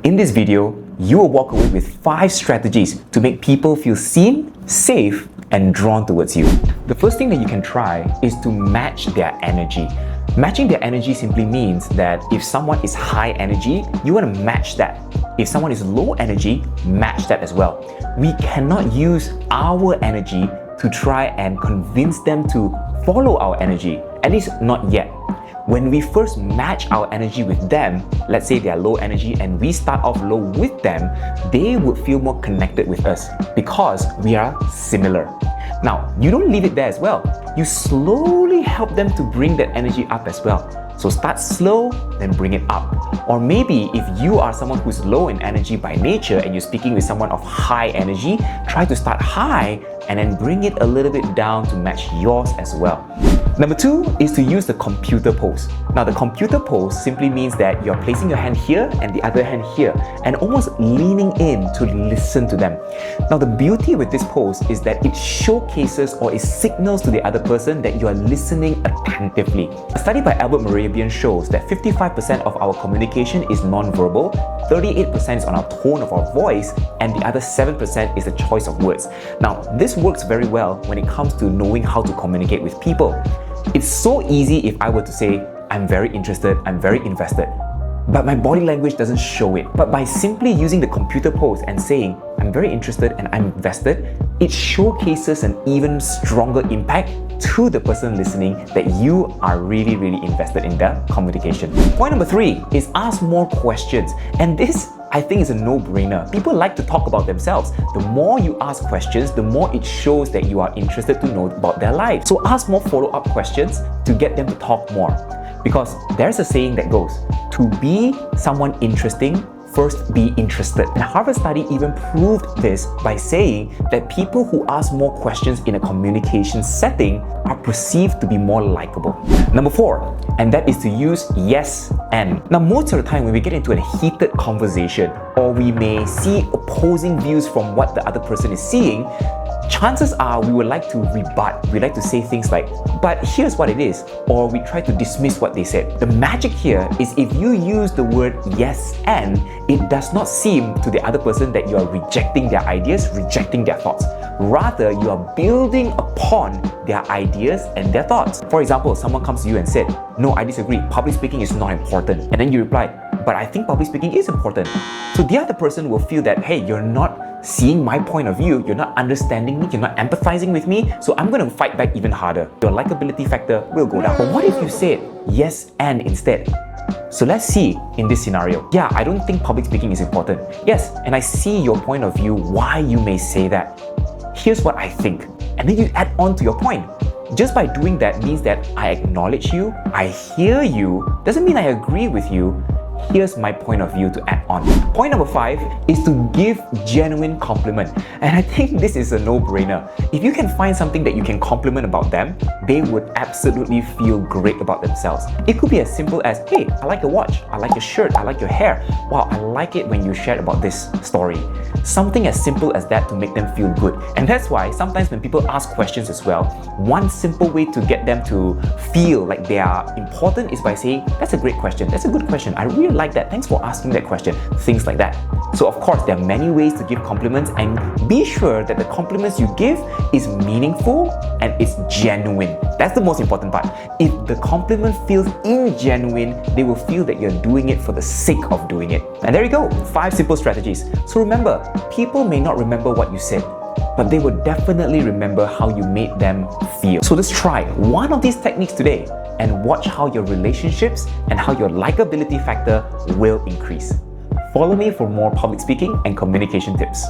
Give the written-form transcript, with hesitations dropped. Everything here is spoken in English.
In this video, you will walk away with 5 strategies to make people feel seen, safe, and drawn towards you. The first thing that you can try is to match their energy. Matching their energy simply means that if someone is high energy, you want to match that. If someone is low energy, match that as well. We cannot use our energy to try and convince them to follow our energy, at least not yet. When we first match our energy with them, let's say they are low energy and we start off low with them, they would feel more connected with us because we are similar. Now, you don't leave it there as well. You slowly help them to bring that energy up as well. So start slow, then bring it up. Or maybe if you are someone who's low in energy by nature and you're speaking with someone of high energy, try to start high and then bring it a little bit down to match yours as well. Number 2 is to use the computer pose. Now the computer pose simply means that you're placing your hand here and the other hand here and almost leaning in to listen to them. Now the beauty with this pose is that it showcases or it signals to the other person that you are listening attentively. A study by Albert Morabian shows that 55% of our communication is non-verbal, 38% is on our tone of our voice, and the other 7% is the choice of words. Now this works very well when it comes to knowing how to communicate with people. It's so easy if I were to say, I'm very interested, I'm very invested, but my body language doesn't show it. But by simply using the computer pose and saying, I'm very interested and I'm invested, it showcases an even stronger impact to the person listening that you are really invested in the communication. Point number 3 is ask more questions. And this, I think, is a no-brainer. People like to talk about themselves. The more you ask questions, the more it shows that you are interested to know about their life. So ask more follow-up questions to get them to talk more. Because there's a saying that goes, to be someone interesting, first be interested. And Harvard study even proved this by saying that people who ask more questions in a communication setting are perceived to be more likable. Number 4, and that is to use yes and. Now most of the time when we get into a heated conversation or we may see opposing views from what the other person is seeing, chances are we would like to rebut. We like to say things like, but here's what it is, or we try to dismiss what they said. The magic here is if you use the word yes and, it does not seem to the other person that you are rejecting their ideas, rejecting their thoughts. Rather, you are building upon their ideas and their thoughts. For example, someone comes to you and said, no, I disagree, public speaking is not important. And then you reply, but I think public speaking is important. So the other person will feel that, hey, you're not seeing my point of view, you're not understanding me, you're not empathizing with me, so I'm going to fight back even harder. Your likability factor will go down. But what if you said yes and instead? So let's see in this scenario. Yeah, I don't think public speaking is important. Yes, and I see your point of view, why you may say that. Here's what I think. And then you add on to your point. Just by doing that means that I acknowledge you, I hear you, doesn't mean I agree with you. Here's my point of view to add on. Point number 5 is to give genuine compliment. And I think this is a no-brainer. If you can find something that you can compliment about them, they would absolutely feel great about themselves. It could be as simple as, hey, I like your watch, I like your shirt, I like your hair. Wow, I like it when you shared about this story. Something as simple as that to make them feel good. And that's why sometimes when people ask questions as well, one simple way to get them to feel like they are important is by saying, that's a great question, that's a good question, I really like that, thanks for asking that question, things like that. So of course, there are many ways to give compliments, and be sure that the compliments you give is meaningful and it's genuine. That's the most important part. If the compliment feels ingenuine, they will feel that you're doing it for the sake of doing it. And there you go, 5 simple strategies. So remember, people may not remember what you said, but they will definitely remember how you made them feel. So let's try one of these techniques today and watch how your relationships and how your likability factor will increase. Follow me for more public speaking and communication tips.